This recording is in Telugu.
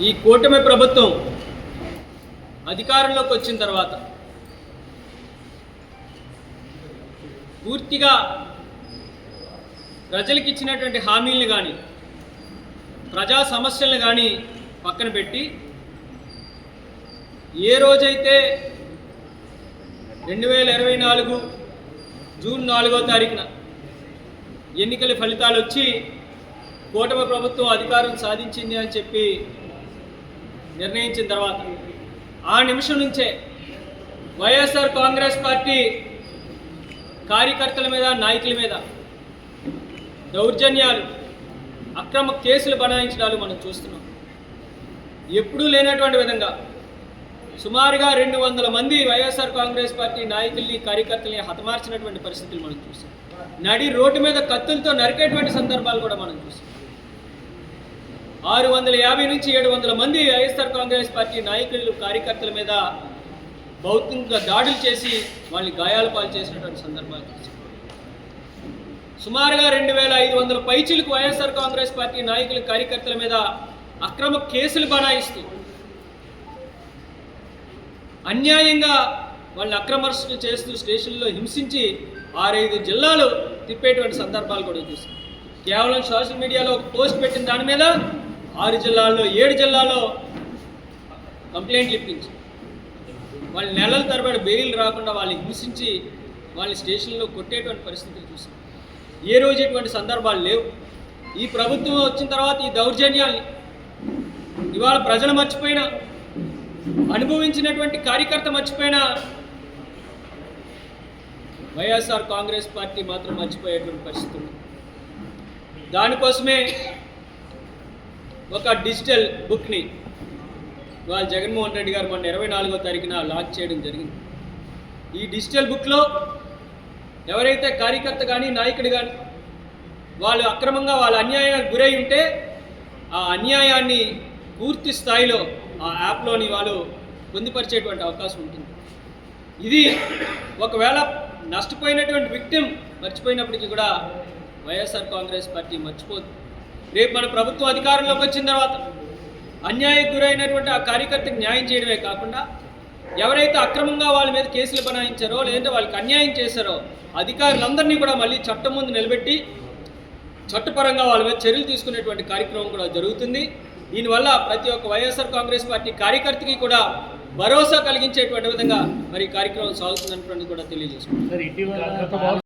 ఈ కూటమి ప్రభుత్వం అధికారంలోకి వచ్చిన తర్వాత పూర్తిగా ప్రజలకు ఇచ్చినటువంటి హామీలను కానీ ప్రజా సమస్యలను కానీ పక్కన పెట్టి ఏ రోజైతే 2024 జూన్ 4వ తారీఖున ఎన్నికల ఫలితాలు వచ్చి కూటమి ప్రభుత్వం అధికారం సాధించింది అని చెప్పి నిర్ణయించిన తర్వాత ఆ నిమిషం నుంచే వైఎస్ఆర్ కాంగ్రెస్ పార్టీ కార్యకర్తల మీద నాయకుల మీద దౌర్జన్యాలు అక్రమ కేసులు బనాయించడాలు మనం చూస్తున్నాం. ఎప్పుడూ లేనటువంటి విధంగా సుమారుగా 200 మంది వైఎస్ఆర్ కాంగ్రెస్ పార్టీ నాయకుల్ని కార్యకర్తల్ని హతమార్చినటువంటి పరిస్థితులు మనం చూసాం. నడి రోడ్డు మీద కత్తులతో నరికేటువంటి సందర్భాలు కూడా మనం చూసాం. 650 నుంచి 700 మంది వైఎస్ఆర్ కాంగ్రెస్ పార్టీ నాయకులు కార్యకర్తల మీద భౌతికంగా దాడులు చేసి వాళ్ళని గాయాల పాలు చేసినటువంటి సందర్భాలు చూసాం. సుమారుగా 2500 పైచిలకు వైఎస్ఆర్ కాంగ్రెస్ పార్టీ నాయకుల కార్యకర్తల మీద అక్రమ కేసులు బనాయిస్తూ అన్యాయంగా వాళ్ళని అక్రమర్శలు చేస్తూ స్టేషన్లో హింసించి 6-5 జిల్లాలు తిప్పేటువంటి సందర్భాలు కూడా చూసాం. కేవలం సోషల్ మీడియాలో ఒక పోస్ట్ పెట్టిన దాని మీద 6 జిల్లాల్లో 7 జిల్లాల్లో కంప్లైంట్లు ఇప్పించి వాళ్ళు నెలల తరబడి బెయిల్ రాకుండా వాళ్ళని హింసించి వాళ్ళని స్టేషన్లో కొట్టేటువంటి పరిస్థితులు చూసాం. ఏ రోజు ఇటువంటి సందర్భాలు లేవు. ఈ ప్రభుత్వం వచ్చిన తర్వాత ఈ దౌర్జన్యాల్ని ఇవాళ ప్రజలు మర్చిపోయినా, అనుభవించినటువంటి కార్యకర్త మర్చిపోయినా వైఎస్ఆర్ కాంగ్రెస్ పార్టీ మాత్రం మర్చిపోయేటువంటి పరిస్థితి ఉంది. దానికోసమే ఒక డిజిటల్ బుక్ని ఇవాళ జగన్మోహన్ రెడ్డి గారు మొన్న 24వ తారీఖున లాంచ్ చేయడం జరిగింది. ఈ డిజిటల్ బుక్లో ఎవరైతే కార్యకర్త కానీ నాయకుడు కానీ వాళ్ళు అక్రమంగా వాళ్ళ అన్యాయానికి గురై ఉంటే ఆ అన్యాయాన్ని పూర్తి స్థాయిలో ఆ యాప్లోని వాళ్ళు పొందుపరిచేటువంటి అవకాశం ఉంటుంది. ఇది ఒకవేళ నష్టపోయినటువంటి విక్టిమ్ మర్చిపోయినప్పటికీ కూడా వైఎస్ఆర్ కాంగ్రెస్ పార్టీ మర్చిపోదు. రేపు మన ప్రభుత్వం అధికారంలోకి వచ్చిన తర్వాత అన్యాయానికి గురైనటువంటి ఆ కార్యకర్తకి న్యాయం చేయడమే కాకుండా ఎవరైతే అక్రమంగా వాళ్ళ మీద కేసులు బనాయించారో లేదంటే వాళ్ళకి అన్యాయం చేశారో అధికారులందరినీ కూడా మళ్ళీ చట్టం ముందు నిలబెట్టి చట్టపరంగా వాళ్ళ మీద చర్యలు తీసుకునేటువంటి కార్యక్రమం కూడా జరుగుతుంది. దీనివల్ల ప్రతి ఒక్క వైఎస్ఆర్ కాంగ్రెస్ పార్టీ కార్యకర్తకి కూడా భరోసా కలిగించేటువంటి విధంగా మరి కార్యక్రమం సాగుతుందన్నటువంటి కూడా తెలియజేసుకుంటాం.